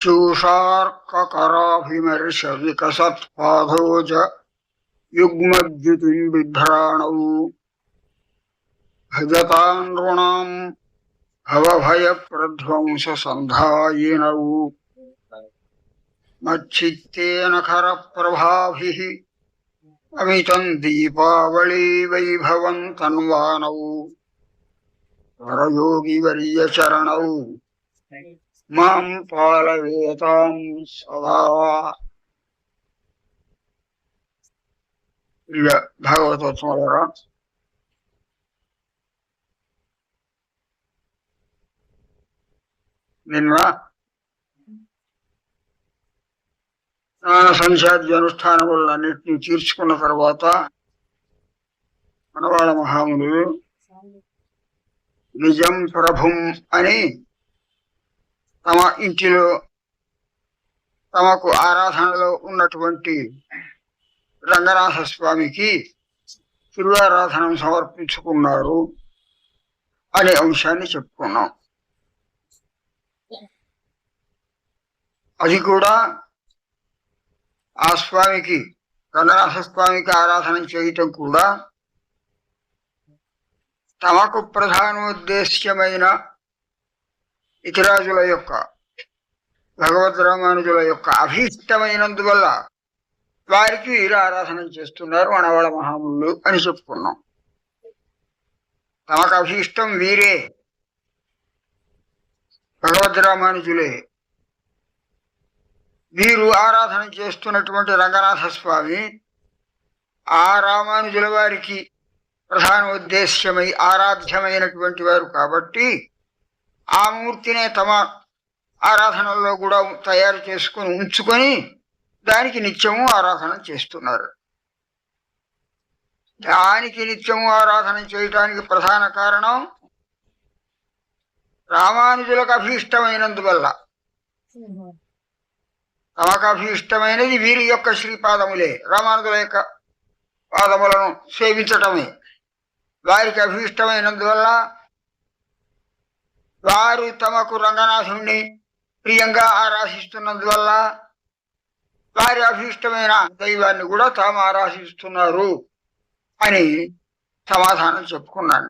चूषार्ककराभिमर्श विकसत्पादोज युग्मद्युतिं बिभ्राणौ भजतां नृणां भवभयप्रध्वंससन्धायिनौ मच्चित्तेन खरप्रभाभिः अमितं दीपावली वैभवं तन्वानौ वरयोगिवर्यचरणौ मां पालयेतां सदा। భాగవతోత్సవాల నిన్న స్నాన సంధ్యాది అనుష్ఠానములన్నింటినీ తీర్చుకున్న తర్వాత మనవాళ్ళ మహామునులు నిజం ప్రభుం అని తమ ఇంటిలో తమకు ఆరాధనలో ఉన్నటువంటి రంగనాథ స్వామికి తిరువారాధనం సమర్పించుకున్నారు అనే అంశాన్ని చెప్పుకున్నాం. అది కూడా ఆ స్వామికి రంగనాథ స్వామికి ఆరాధన చేయటం కూడా తమకు ప్రధానోద్దేశ్యమైన ఇతిరాజుల యొక్క భగవద్ రామానుజుల యొక్క అభీష్టమైనందువల్ల వారికి వీరు ఆరాధన చేస్తున్నారు మనవాళ్ళ మహాములు అని చెప్పుకున్నాం. తమకు అభీష్టం వీరే, భగవద్ రామానుజులే. వీరు ఆరాధన చేస్తున్నటువంటి రంగనాథ స్వామి ఆ రామానుజుల వారికి ప్రధానోద్దేశ్యమై ఆరాధ్యమైనటువంటి వారు కాబట్టి ఆ మూర్తినే తమ ఆరాధనలో కూడా తయారు చేసుకుని ఉంచుకొని దానికి నిత్యము ఆరాధన చేస్తున్నారు. దానికి నిత్యము ఆరాధన చేయటానికి ప్రధాన కారణం రామానుజులకు అభీష్టమైనందువల్ల. తమకు అభీష్టమైనది వీరి యొక్క శ్రీపాదములే, రామానుజుల యొక్క పాదములను సేవించటమే. వారికి అభీష్టమైనందువల్ల వారు తమకు రంగనాథుణ్ణి ప్రియంగా ఆరాధిస్తున్నందువల్ల వారి అభీష్టమైన దైవాన్ని కూడా తాము ఆరాధిస్తున్నారు అని సమాధానం చెప్పుకున్నాను.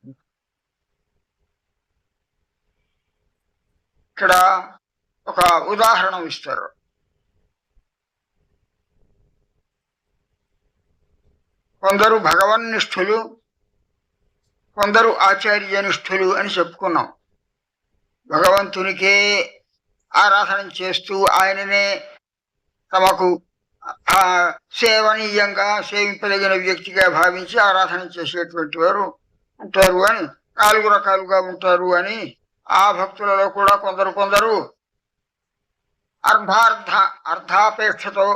ఇక్కడ ఒక ఉదాహరణ ఇస్తారు. కొందరు భగవన్నిష్ఠులు, కొందరు ఆచార్యనిష్ఠులు అని చెప్పుకున్నాం. భగవంతునికే ఆరాధన చేస్తూ ఆయననే తమకు సేవనీయంగా సేవింపదగిన వ్యక్తిగా భావించి ఆరాధన చేసేటువంటి వారు ఉంటారు అని, 4 రకాలుగా ఉంటారు అని. ఆ భక్తులలో కూడా కొందరు అర్ధాపేక్షతో,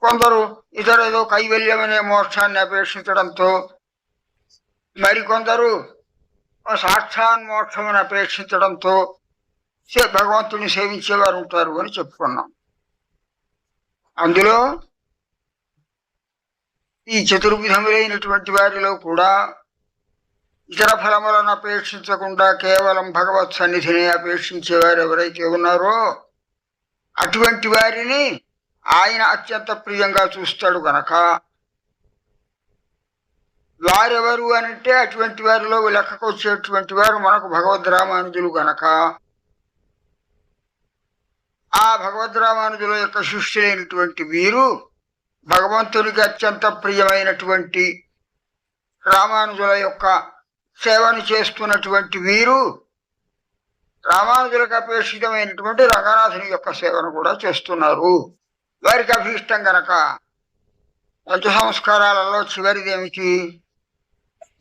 కొందరు ఇతరేదో కైవల్యమనే మోక్షాన్ని అపేక్షించడంతో, మరికొందరు సాక్షాన్మోక్షమును అపేక్షించడంతో భగవంతుని సేవించేవారు ఉంటారు అని చెప్పుకున్నాం. అందులో ఈ చతుర్విధములైనటువంటి వారిలో కూడా ఇతర ఫలములను అపేక్షించకుండా కేవలం భగవత్ సన్నిధిని అపేక్షించేవారు ఎవరైతే ఉన్నారో అటువంటి వారిని ఆయన అత్యంత ప్రియంగా చూస్తాడు కనుక వారెవరు అనంటే అటువంటి వారిలో లెక్కకు వచ్చేటువంటి వారు మనకు భగవద్ రామానుజులు కనుక ఆ భగవద్ రామానుజుల యొక్క శిష్యులైనటువంటి వీరు భగవంతునికి అత్యంత ప్రియమైనటువంటి రామానుజుల యొక్క సేవను చేస్తున్నటువంటి వీరు రామానుజులకు అపేక్షితమైనటువంటి రంగనాథుని యొక్క సేవను కూడా చేస్తున్నారు. వారికి అభీష్టం గనక పంచ సంస్కారాలలో చివరిది ఏమిటి?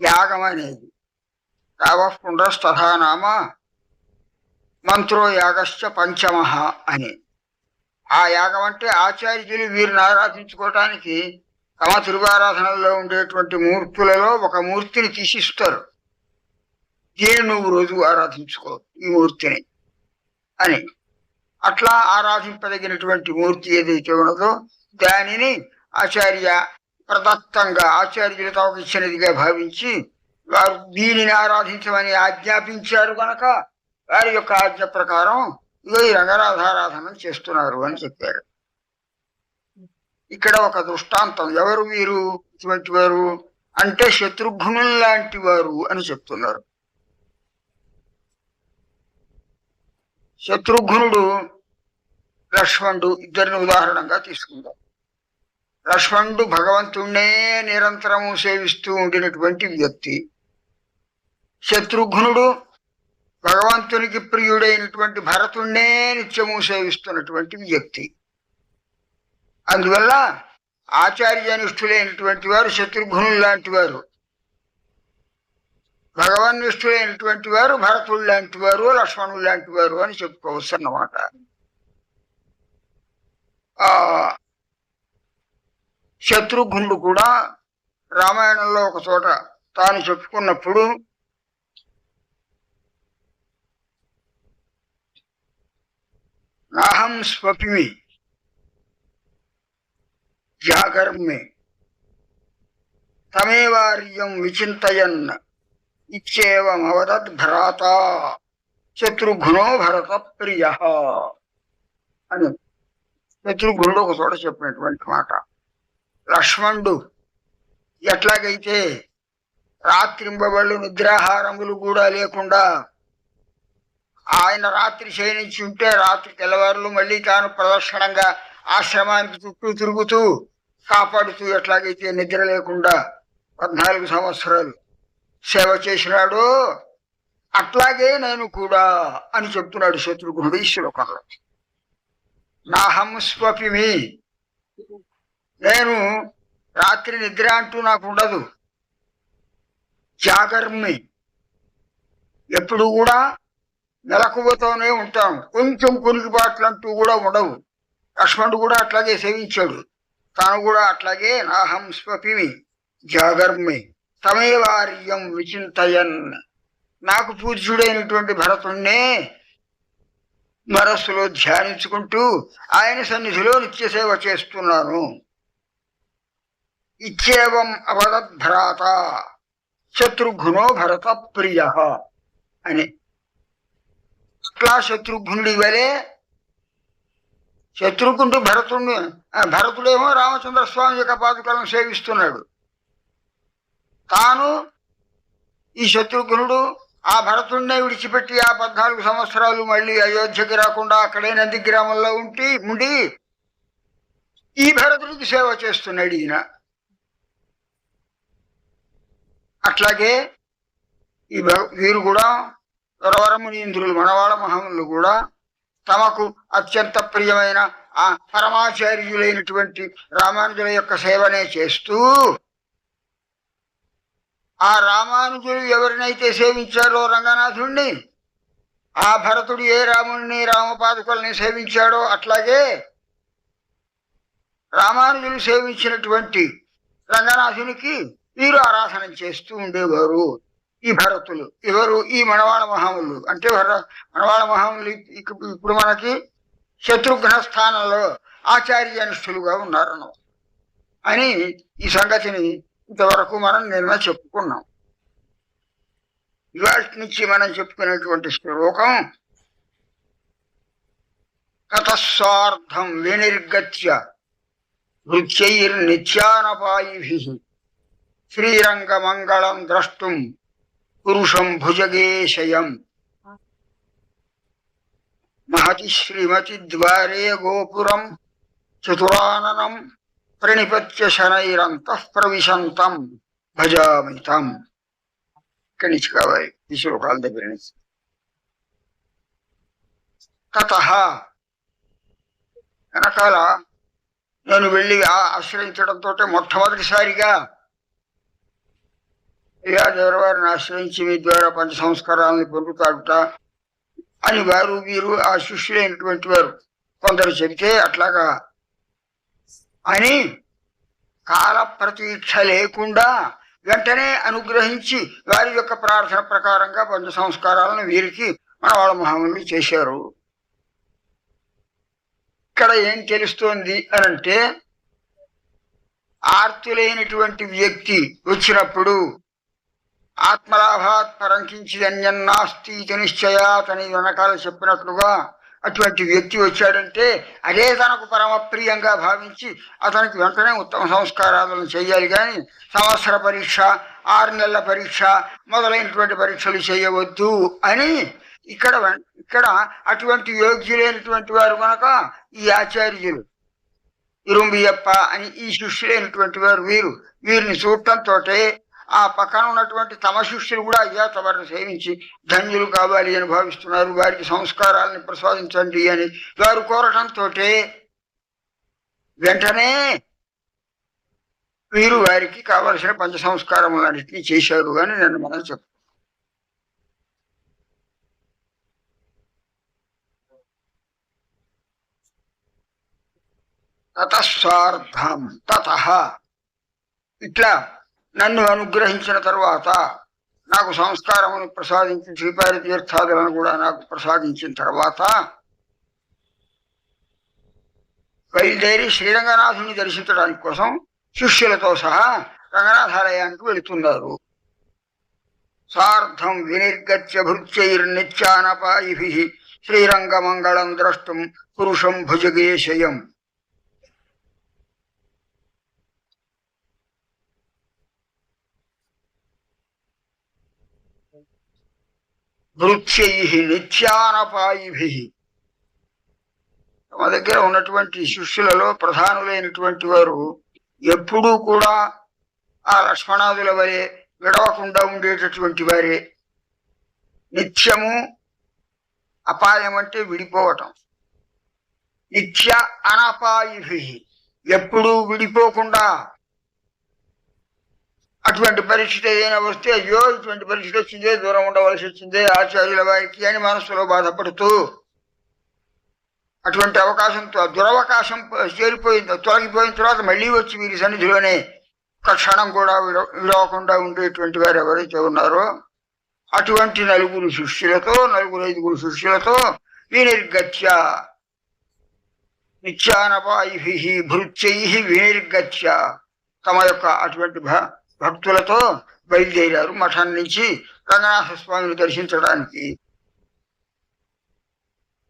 యాగం అనేది. యావఃపుండ్రస్తథానామ మంత్రో యాగశ్చ పంచమః అని. ఆ యాగం అంటే ఆచార్యులు వీరిని ఆరాధించుకోవటానికి తమ తిరువారాధనలో ఉండేటువంటి మూర్తులలో ఒక మూర్తిని తీసిస్తారు. దీన్ని నువ్వు రోజు ఆరాధించుకో ఈ మూర్తిని అని. అట్లా ఆరాధింపదగినటువంటి మూర్తి ఏదైతే ఉన్నదో దానిని ఆచార్య ప్రదత్తంగా ఆచార్యులు తమకు ఇచ్చినదిగా భావించి వారు దీనిని ఆరాధించమని ఆజ్ఞాపించారు కనుక వారి యొక్క ఆజ్ఞ ప్రకారం ఇగో ఈ రంగనాథారాధన చేస్తున్నారు అని చెప్పారు. ఇక్కడ ఒక దృష్టాంతం, ఎవరు వీరు ఇటువంటి వారు అంటే శత్రుఘ్నులు లాంటి వారు అని చెప్తున్నారు. శత్రుఘ్నుడు లక్ష్మణుడు ఇద్దరిని ఉదాహరణగా తీసుకుందాం. లక్ష్మణుడు భగవంతుణ్ణే నిరంతరము సేవిస్తూ ఉండినటువంటి వ్యక్తి. శత్రుఘ్నుడు భగవంతునికి ప్రియుడైనటువంటి భరతుణ్ణే నిత్యము సేవిస్తున్నటువంటి వ్యక్తి. అందువల్ల ఆచార్యనిష్ఠులైనటువంటి వారు శత్రుఘ్నులు లాంటి వారు, భగవన్నిష్ఠులైనటువంటి వారు భరతుడు లాంటి వారు, లక్ష్మణుడు లాంటి వారు అని చెప్పుకోవచ్చు అన్నమాట. శత్రుఘ్నుడు కూడా రామాయణంలో ఒక చోట తాను చెప్పుకున్నప్పుడు నాహం స్వపిమి జాగర్మే తమేవార్యం విచింతయన్ ఇచ్చేవమవదద్ భ్రాత శత్రుఘ్నో భరత ప్రియ అని శత్రుఘ్నుడు ఒక చోట చెప్పినటువంటి మాట. లక్ష్మణుడు ఎట్లాగైతే రాత్రింబవళ్ళు నిద్రాహారములు కూడా లేకుండా ఆయన రాత్రి శయనించి ఉంటే రాత్రి తెల్లవారులు మళ్ళీ తాను ప్రదర్శనంగా ఆశ్రమానికి చుట్టూ తిరుగుతూ కాపాడుతూ ఎట్లాగైతే నిద్ర లేకుండా 14 సంవత్సరాలు సేవ చేసినాడో అట్లాగే నేను కూడా అని చెప్తున్నాడు శత్రుఘ్నుడు ఈ శ్లోకంలో. నాహం స్వపిమి, నేను రాత్రి నిద్ర అంటూ నాకు ఉండదు. జాగర్మి, ఎప్పుడు కూడా మెలకువతోనే ఉంటాం, కొంచెం కొనికిపాట్లు అంటూ కూడా ఉండవు. లక్ష్మణుడు కూడా అట్లాగే సేవించాడు, తాను కూడా అట్లాగే నాహం స్వపిమి జాగర్మి తమేవార్యం విచింతయన్, నాకు పూజ్యుడైనటువంటి భరతుణ్ణే మనస్సులో ధ్యానించుకుంటూ ఆయన సన్నిధిలో నిత్య సేవ చేస్తున్నాను. ఇచ్చేవం అవదద్ భ్రాత శత్రుఘ్నో భరత ప్రియ అని. అట్లా శత్రుఘ్నుడి వలె శత్రుఘ్నుడు భరతుడేమో రామచంద్ర స్వామి యొక్క పాదుకలను సేవిస్తున్నాడు. తాను ఈ శత్రుఘ్నుడు ఆ భరతుడినే విడిచిపెట్టి ఆ 14 సంవత్సరాలు మళ్ళీ అయోధ్యకి రాకుండా అక్కడే నంది గ్రామంలో ఉండి ఈ భరతుడికి సేవ చేస్తున్నాడు ఈయన. అట్లాగే ఈ వీరు కూడా వరవరమునీంద్రులు మనవాళ మహాములు కూడా తమకు అత్యంత ప్రియమైన ఆ పరమాచార్యులైనటువంటి రామానుజుల యొక్క సేవనే చేస్తూ ఆ రామానుజులు ఎవరినైతే సేవించారో రంగనాథుణ్ణి, ఆ భరతుడు ఏ రాముణ్ణి రామపాదుకల్ని సేవించాడో అట్లాగే రామానుజులు సేవించినటువంటి రంగనాథునికి వీరు ఆరాధన చేస్తూ ఉండేవారు ఈ భరతులు. ఎవరు? ఈ మనవాళ మహాములు. అంటే మనవాళ మహాములు ఇప్పుడు మనకి శత్రుఘ్న స్థానంలో ఆచార్యనిష్ఠులుగా ఉన్నారన్న అని ఈ సంగతిని ఇంతవరకు మనం నిన్న చెప్పుకున్నాం. ఇవాటి నుంచి మనం చెప్పుకునేటువంటి శ్లోకం కతస్వార్థం వినిర్గత్య నృత్యైర్నిత్యానపాయిభిః శ్రీరంగమంగళం ద్రష్టుం పురుషం భుజగేశయం మహతి శ్రీమతి ద్వారే గోపురం చతురాననం ప్రణిపత్య శనైరంతః ప్రవిశంతం భజామితం. ఇక్కడి నుంచి కావాలి ఈ శ్లోకాల దగ్గర నుంచి. తతః వెనకాల నేను వెళ్ళి ఆశ్రయించడంతో మొట్టమొదటిసారిగా అయ్యా దేవరవారిని ఆశ్రయించి మీ ద్వారా పంచ సంస్కారాలను పొందుతాడుట అని వారు వీరు ఆ శిష్యులైనటువంటి వారు కొందరు చెబితే అట్లాగా అని కాల ప్రతీక్ష లేకుండా వెంటనే అనుగ్రహించి వారి యొక్క ప్రార్థన ప్రకారంగా పంచ సంస్కారాలను వీరికి మనవాళ మహాములు చేశారు. ఇక్కడ ఏం తెలుస్తోంది అనంటే ఆర్తులైనటువంటి వ్యక్తి వచ్చినప్పుడు ఆత్మలాభాత్ పరంకించి అన్యన్నాస్తి నిశ్చయాత్ అని వెనకాల చెప్పినట్లుగా అటువంటి వ్యక్తి వచ్చాడంటే అదే తనకు పరమ ప్రియంగా భావించి అతనికి వెంటనే ఉత్తమ సంస్కారాలను చేయాలి. కానీ సంవత్సర పరీక్ష, 6 నెలల పరీక్ష మొదలైనటువంటి పరీక్షలు చేయవద్దు అని ఇక్కడ అటువంటి యోగ్యులైనటువంటి వారు కనుక ఈ ఆచార్యులు ఇరుంబియప్ప అని ఈ శిష్యులైనటువంటి వారు వీరిని చూడటంతో ఆ పక్కన ఉన్నటువంటి తమ శిష్యులు కూడా అయ్యా తమను సేవించి ధన్యులు కావాలి అని భావిస్తున్నారు, వారికి సంస్కారాలను ప్రసాదించండి అని వారు కోరటంతో వెంటనే వీరు వారికి కావలసిన పంచ సంస్కారములన్నింటినీ చేశారు అని నన్ను మనం చెప్పు. తతస్వార్థం ఇట్లా నన్ను అనుగ్రహించిన తర్వాత నాకు సంస్కారమును ప్రసాదించి శ్రీపారి తీర్థాదులను కూడా నాకు ప్రసాదించిన తర్వాత బయలుదేరి శ్రీరంగనాథుని దర్శించడానికి కోసం శిష్యులతో సహా రంగనాథాలయానికి వెళుతున్నారు. సార్ధం వినిర్గత్య భృత్యైర్నిత్యానపాయిభిః శ్రీరంగమంగళం ద్రష్టుం పురుషం భుజగేశయం. భృత్యైః నిత్యానపాయిభిః తమ దగ్గర ఉన్నటువంటి శిష్యులలో ప్రధానులైనటువంటి వారు ఎప్పుడూ కూడా ఆ లక్ష్మణాదుల వలె విడవకుండా ఉండేటటువంటి వారే. నిత్యము అపాయం అంటే విడిపోవటం. నిత్య అనపాయిభిః ఎప్పుడూ విడిపోకుండా. అటువంటి పరిస్థితి ఏదైనా వస్తే అయ్యో ఇటువంటి పరిస్థితి వచ్చిందే, దూరం ఉండవలసి వచ్చిందే ఆచార్యుల వారికి అని మనసులో బాధపడుతూ అటువంటి అవకాశంతో దురవకాశం చేరిపోయింది, తొలగిపోయిన తర్వాత మళ్ళీ వచ్చి వీరి సన్నిధిలోనే ఒక క్షణం కూడా విడవకుండా ఉండేటువంటి వారు ఎవరైతే ఉన్నారో అటువంటి నలుగురు శిష్యులతో 4-5 శిష్యులతో వినిర్గత్య నిత్యానపాయిభిః భృత్యైః వినిర్గత్య తమ యొక్క అటువంటి భక్తులతో బయలుదేరారు మఠం నుంచి రంగనాథ స్వామిని దర్శించడానికి.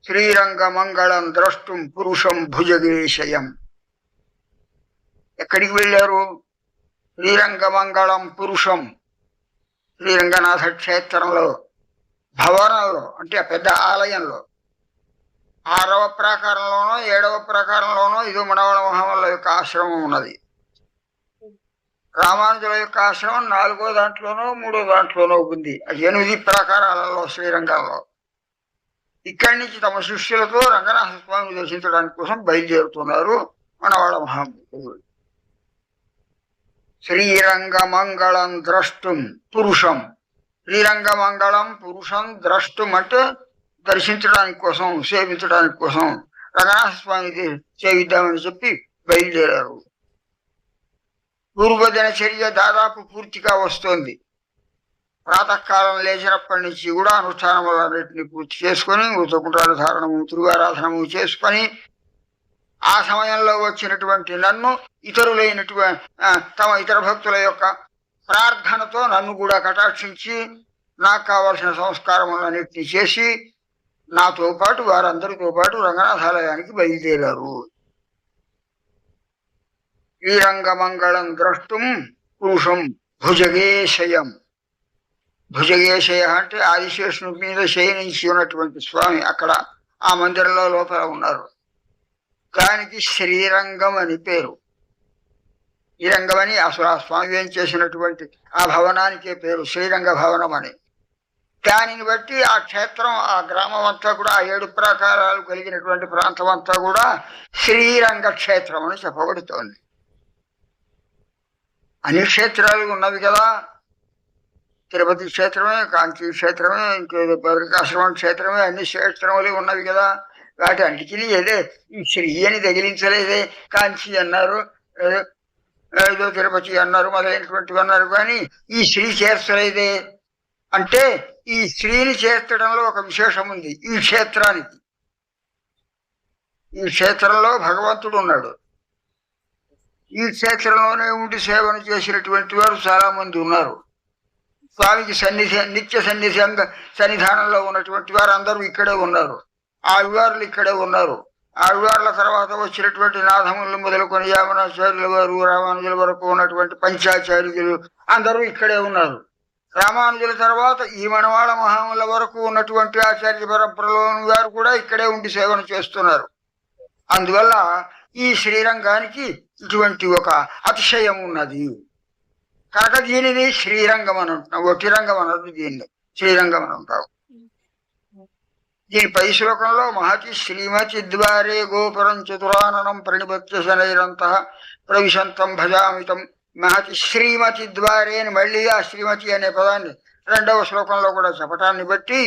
శ్రీరంగమంగళం ద్రష్టుం పురుషం భుజగేశయం. ఎక్కడికి వెళ్ళారు? శ్రీరంగమంగళం పురుషం, శ్రీరంగనాథ క్షేత్రంలో భవనంలో అంటే పెద్ద ఆలయంలో 6వ ప్రాకారంలోనో 7వ ప్రాకారంలోనో ఇదో మనవళ మహామల్ల యొక్క ఆశ్రమం ఉన్నది. రామానుజుల యొక్క ఆశ్రమం 4వ దాంట్లోనో 3వ దాంట్లోనో ఉంది. 8 ప్రాకారాలలో శ్రీరంగంలో. ఇక్కడి నుంచి తమ శిష్యులతో రంగనాథ స్వామిని దర్శించడానికి కోసం బయలుదేరుతున్నారు మనవాళ్ళ మహాభక్తులు. శ్రీరంగమంగళం ద్రష్టుం పురుషం. శ్రీరంగమంగళం పురుషం ద్రష్టుం అంటే దర్శించడానికి కోసం, సేవించడానికి కోసం రంగనాథ స్వామికి సేవిద్దామని చెప్పి బయలుదేరారు. పూర్వ దినచర్య దాదాపు పూర్తిగా వస్తోంది. ప్రాతకాలం లేచినప్పటి నుంచి కూడా అనుష్ఠానములన్నింటినీ పూర్తి చేసుకొని ఉత్తకుంటాల ధారణము, తిరుగారాధనము చేసుకొని ఆ సమయంలో వచ్చినటువంటి నన్ను ఇతరులైనటువంటి తమ ఇతర భక్తుల యొక్క ప్రార్థనతో నన్ను కూడా కటాక్షించి నాకు కావలసిన సంస్కారములన్నింటినీ చేసి నాతో పాటు వారందరితో పాటు రంగనాథాలయానికి బయలుదేరారు. శ్రీరంగమంగళం ద్రష్టుం పురుషం భుజగేశయం. భుజగేశయ అంటే ఆదిశేషుని మీద శయనించి ఉన్నటువంటి స్వామి అక్కడ ఆ మందిరంలో లోపల ఉన్నారు. దానికి శ్రీరంగం అని పేరు. శ్రీరంగం అని అసలు ఆ స్వామి ఏం చేసినటువంటి ఆ భవనానికే పేరు శ్రీరంగ భవనం అని. దానిని బట్టి ఆ క్షేత్రం, ఆ గ్రామం అంతా కూడా, ఆ 7 ప్రాకారాలు కలిగినటువంటి ప్రాంతం అంతా కూడా శ్రీరంగ క్షేత్రం అని చెప్పబడుతోంది. అన్ని క్షేత్రాలు ఉన్నవి కదా, తిరుపతి క్షేత్రమే, కాంచీ క్షేత్రమే, ఇంకేదో బద్రికాశ్రమం క్షేత్రమే, అన్ని క్షేత్రములు ఉన్నవి కదా. వాటి అన్నిటినీ ఏదే ఈ శ్రీ అని తగిలించలేదే. కాంచీ అన్నారు, ఏదో తిరుపతి అన్నారు, మొదలైనటువంటివి అన్నారు, కానీ ఈ శ్రీ చేర్చలేదే. అంటే ఈ శ్రీని చేర్చడంలో ఒక విశేషం ఉంది. ఈ క్షేత్రానికి, ఈ క్షేత్రంలో భగవంతుడు ఉన్నాడు. ఈ క్షేత్రంలోనే ఉండి సేవను చేసినటువంటి వారు చాలా మంది ఉన్నారు. స్వామికి నిత్య సన్నిధానంలో ఉన్నటువంటి వారు అందరూ ఇక్కడే ఉన్నారు. ఆళ్వార్లు ఇక్కడే ఉన్నారు. ఆళ్వార్ల తర్వాత వచ్చినటువంటి నాథములు మొదలుకొని యామనాచార్యుల వారు, రామానుజుల వరకు ఉన్నటువంటి పంచాచార్యులు అందరూ ఇక్కడే ఉన్నారు. రామానుజుల తర్వాత ఈ మనవాళ మహాముల వరకు ఉన్నటువంటి ఆచార్య పరంపరలోని వారు కూడా ఇక్కడే ఉండి సేవను చేస్తున్నారు. అందువల్ల ఈ శ్రీరంగానికి ఇటువంటి ఒక అతిశయం ఉన్నది కనుక దీనిని శ్రీరంగం అని అంటున్నాం. ఒటిరంగం అన్నది దీన్ని శ్రీరంగం అని అంటాం. దీని పై శ్లోకంలో మహతి శ్రీమతి ద్వారే గోపురం చతురాననం ప్రణిపత్య శనైరంత ప్రవిశంతం భజామితం మహతి శ్రీమతి ద్వారే అని మళ్ళీ ఆ శ్రీమతి అనే పదాన్ని రెండవ శ్లోకంలో కూడా చెప్పటాన్ని బట్టి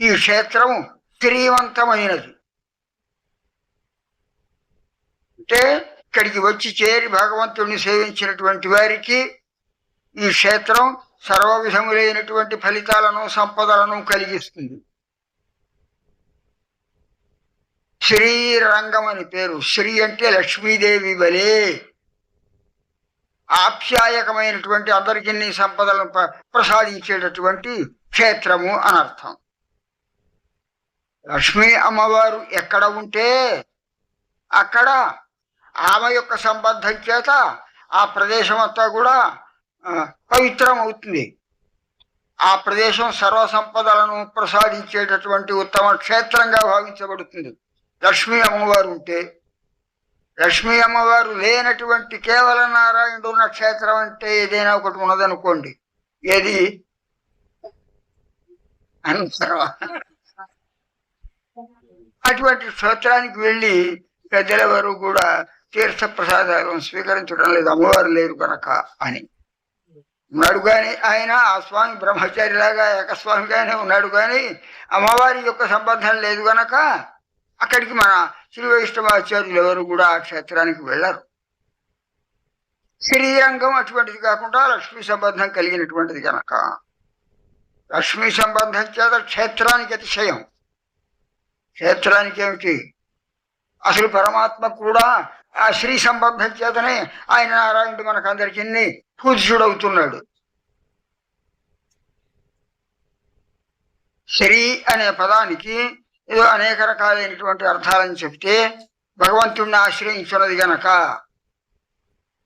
ఈ క్షేత్రము శ్రీమంతమైనది. అంటే ఇక్కడికి వచ్చి చేరి భగవంతుడిని సేవించినటువంటి వారికి ఈ క్షేత్రం సర్వ విధములైనటువంటి ఫలితాలను సంపదలను కలిగిస్తుంది. శ్రీరంగం అని పేరు. శ్రీ అంటే లక్ష్మీదేవి వలే ఆప్యాయకమైనటువంటి అందరికీ సంపదలను ప్రసాదించేటటువంటి క్షేత్రము అనర్థం. లక్ష్మీ అమ్మవారు ఎక్కడ ఉంటే అక్కడ ఆమె యొక్క సంబంధం చేత ఆ ప్రదేశం అంతా కూడా పవిత్రం అవుతుంది. ఆ ప్రదేశం సర్వ సంపదలను ప్రసాదించేటటువంటి ఉత్తమ క్షేత్రంగా భావించబడుతుంది. లక్ష్మీ అమ్మవారు ఉంటే, లక్ష్మీ అమ్మవారు లేనటువంటి కేవలం నారాయణుడు ఉన్న క్షేత్రం అంటే ఏదైనా ఒకటి ఉన్నదనుకోండి, ఏది అంటారా? అటువంటి క్షేత్రానికి వెళ్ళి పెద్దలెవరు కూడా తీర్థ ప్రసాదాలను స్వీకరించడం లేదు, అమ్మవారు లేరు కనుక అని ఉన్నాడు. కానీ ఆయన ఆ స్వామి బ్రహ్మచారిలాగా ఏకస్వామిగానే ఉన్నాడు. కానీ అమ్మవారి యొక్క సంబంధం లేదు గనక అక్కడికి మన శ్రీ వైష్ణవాచార్యులు ఎవరు కూడా ఆ క్షేత్రానికి వెళ్ళరు. శ్రీరంగం అటువంటిది కాకుండా లక్ష్మీ సంబంధం కలిగినటువంటిది కనుక లక్ష్మీ సంబంధం చేత క్షేత్రానికి అతిశయం. క్షేత్రానికి ఏమిటి, అసలు పరమాత్మ కూడా ఆ శ్రీ సంబంధం చేతనే ఆయన నారాయణుడు మనకు అందరికీ పూజ్యుడవుతున్నాడు. శ్రీ అనే పదానికి ఏదో అనేక రకాలైనటువంటి అర్థాలని చెప్తే భగవంతుణ్ణి ఆశ్రయించున్నది గనక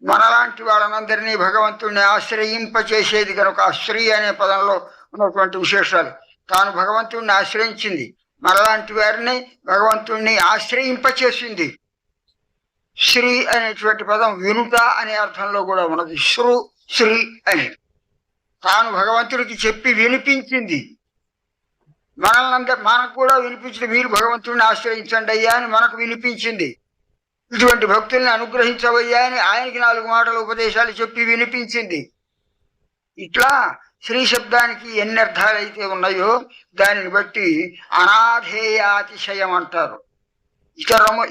మనలాంటి వాళ్ళనందరినీ భగవంతుణ్ణి ఆశ్రయింపచేసేది కనుక శ్రీ అనే పదంలో ఉన్నటువంటి విశేషాలు. తాను భగవంతుణ్ణి ఆశ్రయించింది, మనలాంటి వారిని భగవంతుణ్ణి ఆశ్రయింపచేసింది. శ్రీ అనేటువంటి పదం వినుట అనే అర్థంలో కూడా ఉన్నది. శ్రు శ్రీ అని తాను భగవంతుడికి చెప్పి వినిపించింది. మనకు కూడా వినిపించింది, మీరు భగవంతుడిని ఆశ్రయించండి అయ్యా అని మనకు వినిపించింది. ఇటువంటి భక్తుల్ని అనుగ్రహించవయ్యా అని ఆయనకి 4 మాటలు ఉపదేశాలు చెప్పి వినిపించింది. ఇట్లా శ్రీ శబ్దానికి ఎన్ని అర్థాలు అయితే ఉన్నాయో దానిని బట్టి అనాధేయాతిశయం అంటారు.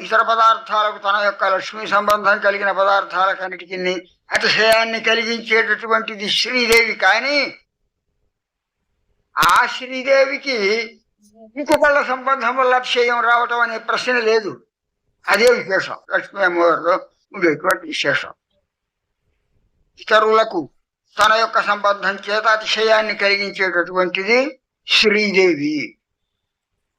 ఇతర పదార్థాలకు తన యొక్క లక్ష్మీ సంబంధం కలిగిన పదార్థాలకన్నిటికీ అతిశయాన్ని కలిగించేటటువంటిది శ్రీదేవి. కానీ ఆ శ్రీదేవికి ఇంకొకళ్ళ సంబంధం వల్ల అతిశయం రావటం అనే ప్రశ్న లేదు. అదే విశేషం లక్ష్మీ అమ్మవారిలో ఉండేటువంటి విశేషం. ఇతరులకు తన యొక్క సంబంధం చేత అతిశయాన్ని కలిగించేటటువంటిది శ్రీదేవి.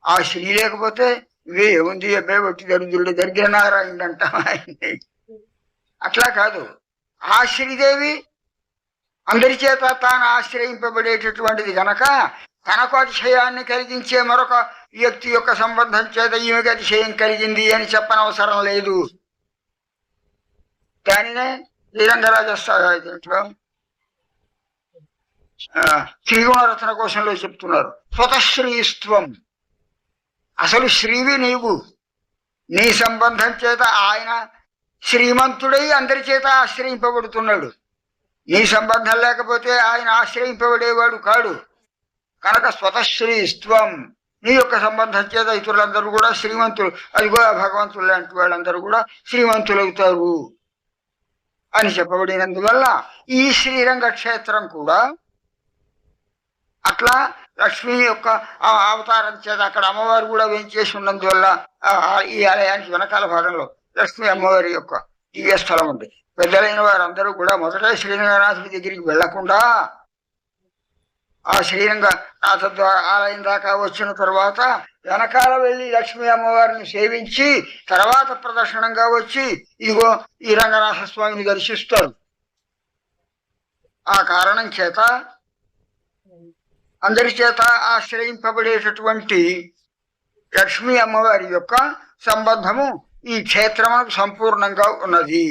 ఆ శ్రీ లేకపోతే ఇవే ఏముంది, అబ్బాయి బట్టి దరిద్రుడు దరిద్ర నారాయణుడు అంటాం ఆయన్ని. అట్లా కాదు, ఆ శ్రీదేవి అందరి చేత తాను ఆశ్రయింపబడేటటువంటిది కనుక తనకు అతిశయాన్ని కలిగించే మరొక వ్యక్తి యొక్క సంబంధం చేత ఈమెకి అతిశయం కలిగింది అని చెప్పనవసరం లేదు. దానినే శ్రీరంగరాజస్వామిలో శ్రీగుణరత్న కోశంలో చెప్తున్నారు. స్వతశ్రీస్త్వం, అసలు శ్రీవి నీవు. నీ సంబంధం చేత ఆయన శ్రీమంతుడై అందరి చేత ఆశ్రయింపబడుతున్నాడు. నీ సంబంధం లేకపోతే ఆయన ఆశ్రయింపబడేవాడు కాడు. కనుక స్వతశ్రీస్త్వం, నీ యొక్క సంబంధం చేత ఇతరులందరూ కూడా శ్రీమంతులు, అదిగో భగవంతులు లాంటి వాళ్ళందరూ కూడా శ్రీమంతులవుతారు అని చెప్పబడినందువల్ల ఈ శ్రీరంగ క్షేత్రం కూడా అట్లా లక్ష్మీ యొక్క అవతారం చేత అక్కడ అమ్మవారు కూడా వేంచేసి ఉన్నందువల్ల ఈ ఆలయానికి వెనకాల భాగంలో లక్ష్మీ అమ్మవారి యొక్క దివ్య స్థలం ఉంది. పెద్దలైన వారందరూ కూడా మొదట శ్రీరంగనాథుడి దగ్గరికి వెళ్లకుండా ఆ శ్రీరంగ నాథ ఆలయం దాకా వచ్చిన తర్వాత వెనకాల వెళ్ళి లక్ష్మీ అమ్మవారిని సేవించి తర్వాత ప్రదర్శనంగా వచ్చి ఇదిగో ఈ రంగనాథ స్వామిని దర్శిస్తారు. ఆ కారణం చేత అందరి చేత ఆశ్రయింపబడేటటువంటి లక్ష్మీ అమ్మవారి యొక్క సంబంధము ఈ క్షేత్రమునకు సంపూర్ణంగా ఉన్నది.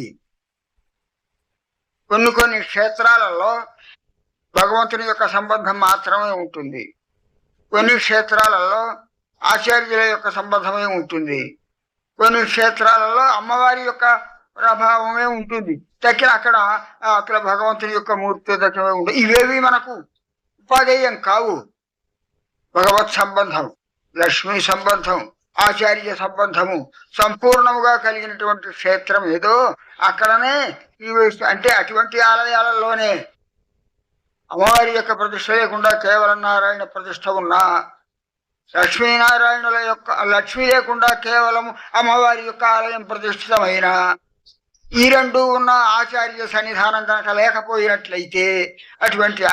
కొన్ని కొన్ని క్షేత్రాలలో భగవంతుని యొక్క సంబంధం మాత్రమే ఉంటుంది, కొన్ని క్షేత్రాలలో ఆచార్యుల యొక్క సంబంధమే ఉంటుంది, కొన్ని క్షేత్రాలలో అమ్మవారి యొక్క ప్రభావమే ఉంటుంది. తక్కిన అక్కడ భగవంతుని యొక్క మూర్తి తక్కువే ఉంటుంది. ఇవేవి మనకు ఉపాధేయం కావు. భగవత్ సంబంధం, లక్ష్మీ సంబంధం, ఆచార్య సంబంధము సంపూర్ణముగా కలిగినటువంటి క్షేత్రం ఏదో అక్కడనే అంటే అటువంటి ఆలయాలలోనే అమ్మవారి యొక్క ప్రతిష్ట లేకుండా కేవలం నారాయణ ప్రతిష్ట ఉన్నా, లక్ష్మీనారాయణుల యొక్క లక్ష్మి లేకుండా కేవలం అమ్మవారి యొక్క ఆలయం ప్రతిష్ఠితమైన ఈ రెండు ఉన్న ఆచార్య సన్నిధానం కనుక లేకపోయినట్లయితే అటువంటి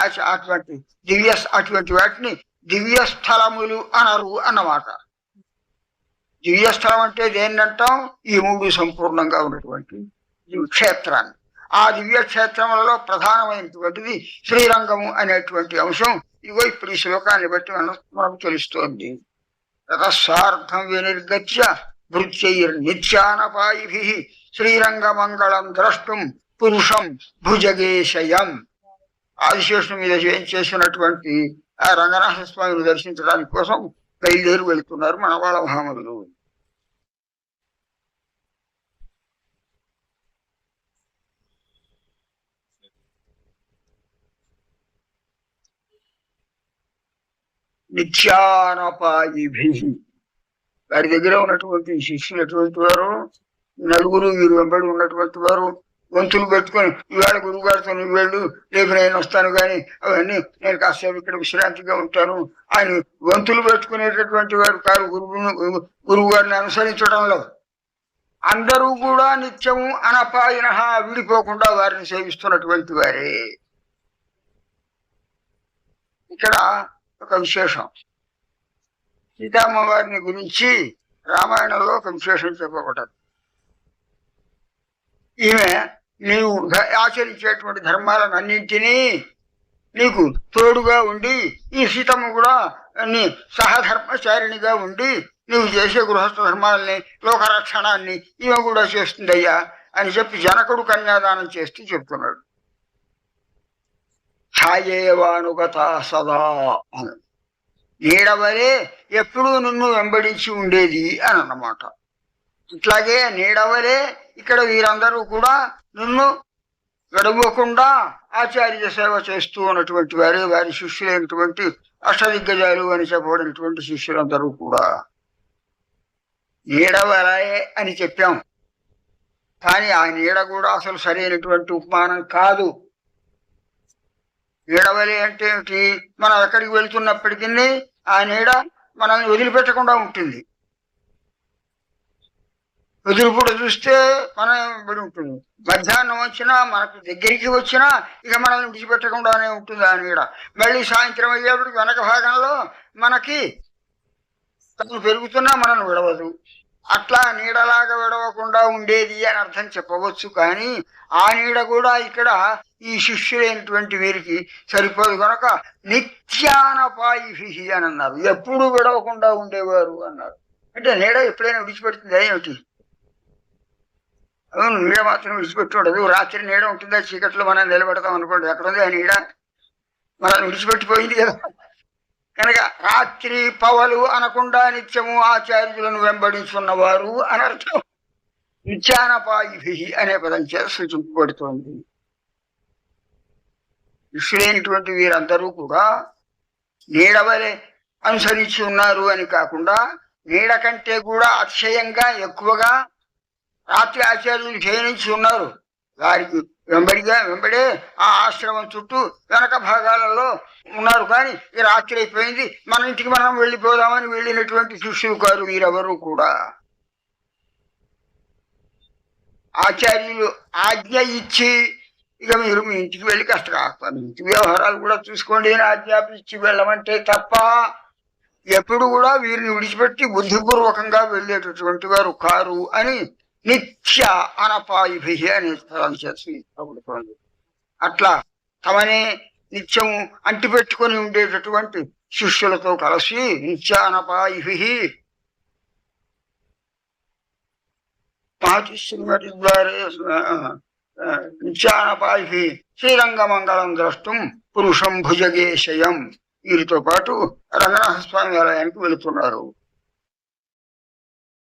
వాటిని దివ్య స్థలములు అనరు అన్నమాట. దివ్య స్థలం అంటే దేన్నంటాం? ఈ మూడు సంపూర్ణంగా ఉన్నటువంటి క్షేత్రాన్ని. ఆ దివ్య క్షేత్రములలో ప్రధానమైనటువంటిది శ్రీరంగము అనేటువంటి అంశం. ఇగో ఇప్పుడు ఈ శ్లోకాన్ని బట్టి మనకు తెలుస్తోంది. తతస్సార్థం వినిర్గత్య భృత్యైర్నిత్యానపాయిభిః శ్రీరంగమంగళం ద్రష్టుం పురుషం భుజగేశయం. ఆదిశేషుని మీద చేసినటువంటి ఆ రంగనాథ స్వామిని దర్శించడానికి కోసం బయలుదేరి వెళుతున్నారు మన వాళ్ళ మహామరులు. నిత్యానపాయిభిః వారి దగ్గర ఉన్నటువంటి శిష్యులు ఎటువంటి వారు? నలుగురు వీరు వెంబడి ఉన్నటువంటి వారు గొంతులు పెట్టుకొని ఇవాళ గురువు గారితో నువ్వు వెళ్ళు, రేపు నేను వస్తాను, కానీ అవన్నీ నేను కాసేపు ఇక్కడ విశ్రాంతిగా ఉంటాను ఆయన గొంతులు పెట్టుకునేటటువంటి వారు కారు. గురువు గారిని అనుసరించడంలో అందరూ కూడా నిత్యము అనపాయిన విడిపోకుండా వారిని సేవిస్తున్నటువంటి వారే. ఇక్కడ ఒక విశేషం, సీతమ్మ వారిని గురించి రామాయణంలో ఒక విశేషం చెప్పబడ్డది. ఈమె నీవు ఆచరించేటువంటి ధర్మాలను అన్నింటినీ నీకు తోడుగా ఉండి, ఈ సీతమ్మ కూడా నీ సహధర్మచారిణిగా ఉండి నువ్వు చేసే గృహస్థ ధర్మాలని లోకరక్షణాన్ని ఈమె కూడా చేస్తుందయ్యా అని చెప్పి జనకుడు కన్యాదానం చేస్తూ చెప్తున్నాడు. ఛాయేవానుగత సదా అని, నీడవలే ఎప్పుడూ నిన్ను వెంబడించి ఉండేది అని అన్నమాట. ఇట్లాగే నీడవలే ఇక్కడ వీరందరూ కూడా నిన్ను గడవకుండా ఆచార్య సేవ చేస్తూ ఉన్నటువంటి వారే, వారి శిష్యులైనటువంటి అష్టదిగ్గజాలు అని చెప్పబడినటువంటి శిష్యులందరూ కూడా. నీడవలే అని చెప్పాం, కానీ ఆ నీడ కూడా అసలు సరైనటువంటి ఉపమానం కాదు. నీడవలే అంటే ఏమిటి? మనం ఎక్కడికి వెళ్తున్నప్పటికీ ఆ నీడ మనల్ని వదిలిపెట్టకుండా ఉంటుంది. ఎదురుపుడు చూస్తే మనం బడి ఉంటుంది, మధ్యాహ్నం వచ్చినా మనకు దగ్గరికి వచ్చినా ఇక మనల్ని విడిచిపెట్టకుండానే ఉంటుంది ఆ నీడ. మళ్ళీ సాయంత్రం అయ్యేప్పటికి వెనక భాగంలో మనకి తను పెరుగుతున్నా మనం విడవదు. అట్లా నీడలాగా విడవకుండా ఉండేది అని అర్థం చెప్పవచ్చు, కానీ ఆ నీడ కూడా ఇక్కడ ఈ శిష్యులైనటువంటి వీరికి సరిపోదు కనుక నిత్యానపాయిభిః అని అన్నారు. ఎప్పుడు విడవకుండా ఉండేవారు అన్నారు. అంటే నీడ ఎప్పుడైనా విడిచిపెడుతుంది ఏమిటి? అవును, నీడ మాత్రం విడిచిపెట్టి ఉండదు. రాత్రి నీడ ఉంటుందా? చీకట్లో మనం నిలబెడతాం అనుకోండి, ఎక్కడ ఉంది ఆ నీడ? మనల్ని విడిచిపెట్టిపోయింది కదా. కనుక రాత్రి పవలు అనకుండా నిత్యము ఆచార్యులను వెంబడించున్నవారు అనర్థం. నిత్యానపాయిభిః అనే పదం చేత సూచింపబడుతోంది. శిష్యులైనటువంటి వీరందరూ కూడా నీడవలే అనుసరించి ఉన్నారు అని కాకుండా, నీడ కంటే కూడా అతిశయంగా ఎక్కువగా రాత్రి ఆచార్యులు క్షీణించి ఉన్నారు. వారికి వెంబడే ఆ ఆశ్రమం చుట్టూ వెనక భాగాలలో ఉన్నారు. కానీ ఈ రాత్రి అయిపోయింది, మన ఇంటికి మనం వెళ్ళిపోదామని వెళ్ళినటువంటి శిష్యులు కారు వీరెవరూ కూడా. ఆచార్యులు ఆజ్ఞ ఇచ్చి ఇక మీరు మీ ఇంటికి వెళ్ళి కాస్త మీ ఇంటి వ్యవహారాలు కూడా చూసుకోండి అని ఆజ్ఞాపించి వెళ్ళమంటే తప్ప ఎప్పుడు కూడా వీరిని విడిచిపెట్టి బుద్ధిపూర్వకంగా వెళ్ళేటటువంటి వారు కారు అని నిత్య అనపాయిభి అనే స్థలం చేసి అట్లా తమనే నిత్యం అంటిపెట్టుకొని ఉండేటటువంటి శిష్యులతో కలిసి నిత్య అనపాయిభి మహతిశ్రీమతి ద్వారే నిత్యానపాయిభి శ్రీరంగమంగళం ద్రష్టం పురుషం భుజగేశయం వీరితో పాటు రంగనాథ స్వామి ఆలయానికి వెళుతున్నారు.